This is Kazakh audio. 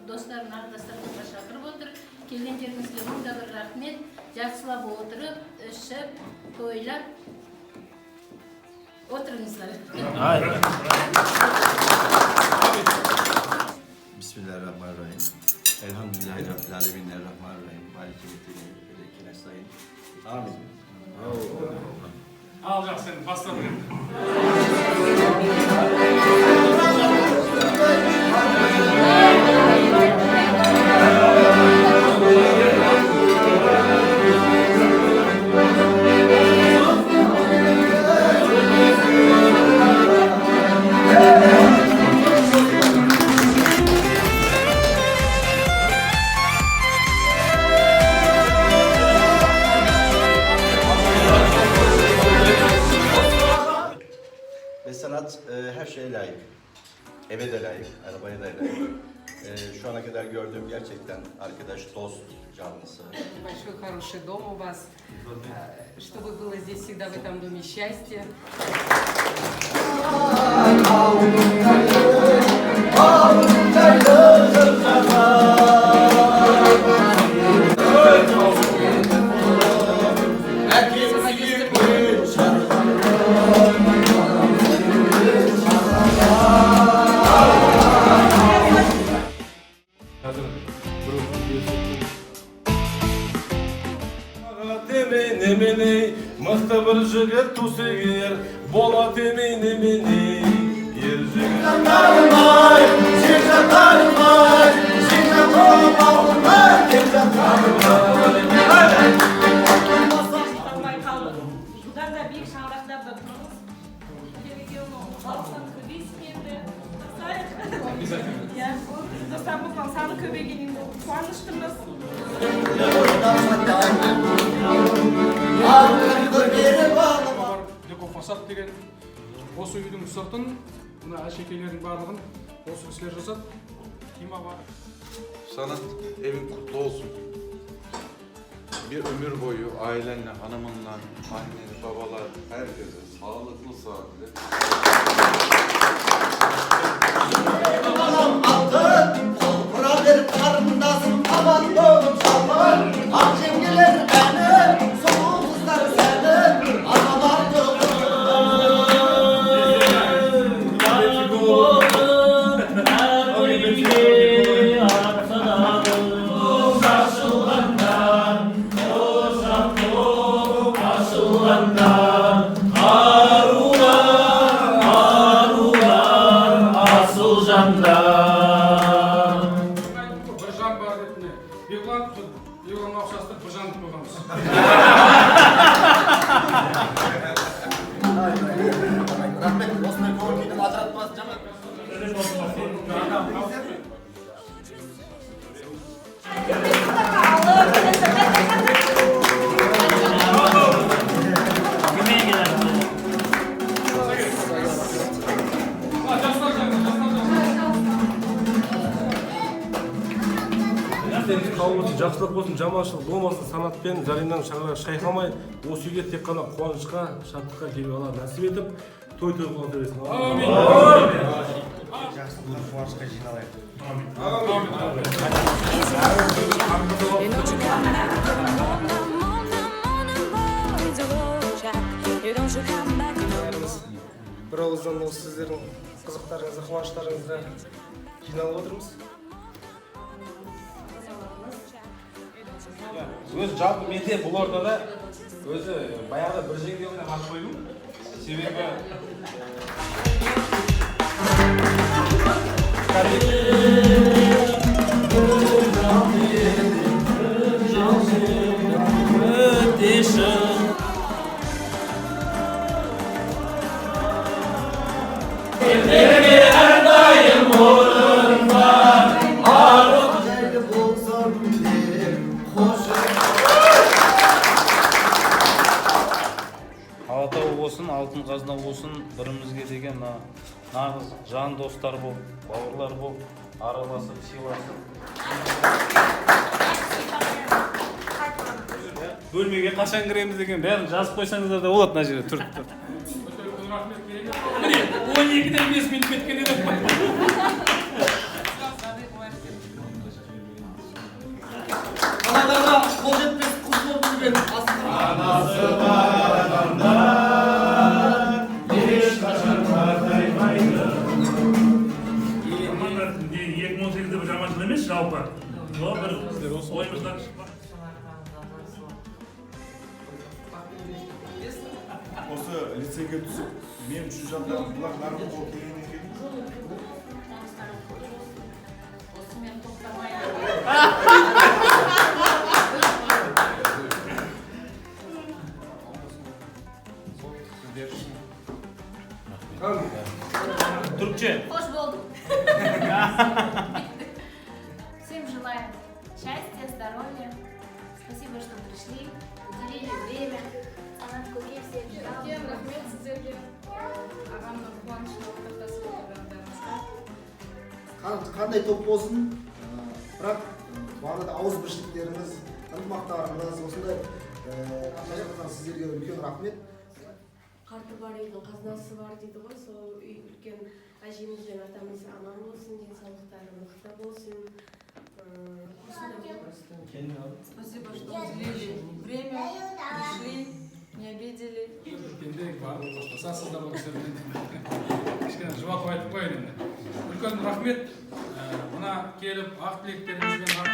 Dostlarım, arkadaşlarımızla şakırıp oturup, kelgen jeringizge munda bir rahmet, jakşylap oturup, işip, toylap oturunuzlar. Bismillahirrahmanirrahim. Elhamdülillahi Rabbil alemin, Errahmanirrahim. Maliki yevmiddin, iyyake nestaîn. Amin. Alacak seni, bastırın. Ve sanat her şeye layık. Eve de layık, arabaya da layık. Şu ana kadar gördüğüm gerçekten arkadaş, dost canlısı. Большой хороший дом у вас, чтобы было здесь всегда в этом доме счастье. Nemini, mıhtı bir jigit tusi yer, bola temi nemini, yer jigit. Tanrımay, şirket tanrımay, şirket tanrımay, şirket tanrımay. Tanımay kaldık. Buradan da bir şarkılar da dururuz. Televizyonu alsan kıvısmıydı. Ya, dostlarımızla sağlık köbeğinin kuanıştınız. Деко фасад деген осы үйдің сыртын мына әшекейлердің барлығын осы кісілер жасады. Кима бар. Sanat evin kutlu olsun. Bir ömür boyu ailenle, hanımınla, anneni, babalar, herkese sağlıklı, sıhhatli. Balam altın, kol bir karımdasın, aman oğlum şalvar. Akşemgeler beni, soğuk kızlar seni, analar doğru. Bir жан бар ретінде. Ерлан ұқсастық бір жанды қойғанбыз. Rahmet, osman korkuyordum, acıratmaz canım. Жақсылық болсын, жаманшылық болмасын, санатпен Зариннан шаңырақ шайқамай, осы үйге тек қана қуанышқа, шаттыққа келіп алар нәсіп етіп, той қыла бересін. Амин. жақсы қуанышқа жиналайық. бір ауыздан осы сіздердің қызықтарыңызға қуаныштарыңызға жиналып отырмыз. Өз жалпы менде бұл ортада өзі баяғыда бір жеңге ғана барып қойдым. Себебі Жайлы болсам деп қош Алатау болсын, алтын қазына болсын, бірімізге деген нағыз жан достар болып, бауырлар болып, араласып, сыйласып. Бөлмеге қашан кіреміз деген бәрін жазып қойсаңыздар да болады мына жерде тұрып. Міне, 12-ден 5 минут кеткен еді. қаладағы қол жетпес құс болып жүрген Анасы бар адамдар ешқашан қартаймайды. 2018-де бір жаман жыл емес жалпы. Бір ойымыздан шықпақ. Осы лицейге түсіп, мен үшін жағдайым бұлақ нарқы болып келген екен. Осымен тоқтамай. Түркче. Хош болдық. Всем желаем счастья, здоровья. Спасибо, что пришли, уделили время. Санат көке всем ждал. Рахмет сіздерге. Ағамның қуанышына ортақтасып отырғандарыңызға. қандай топ болсын, бірақ бағана ауызбіршіліктеріңіз, ынтымақтарыңыз, осындай жатқан сіздерге үлкен рахмет. Қарты бар үйдің қазынасы бар дейді ғой, сол үй үлкен әжеміз бен атамыз аман болсын, денсаулықтары мықты болсын. Спасибо, что уделили время, пришли, не обидели. Пендек бар, қоштасасыздар ол кісілермен. Кішкене жұбатып айтып қояйын енді. Үлкен рахмет. Мына келіп ақ тілектеріңізбен, ақ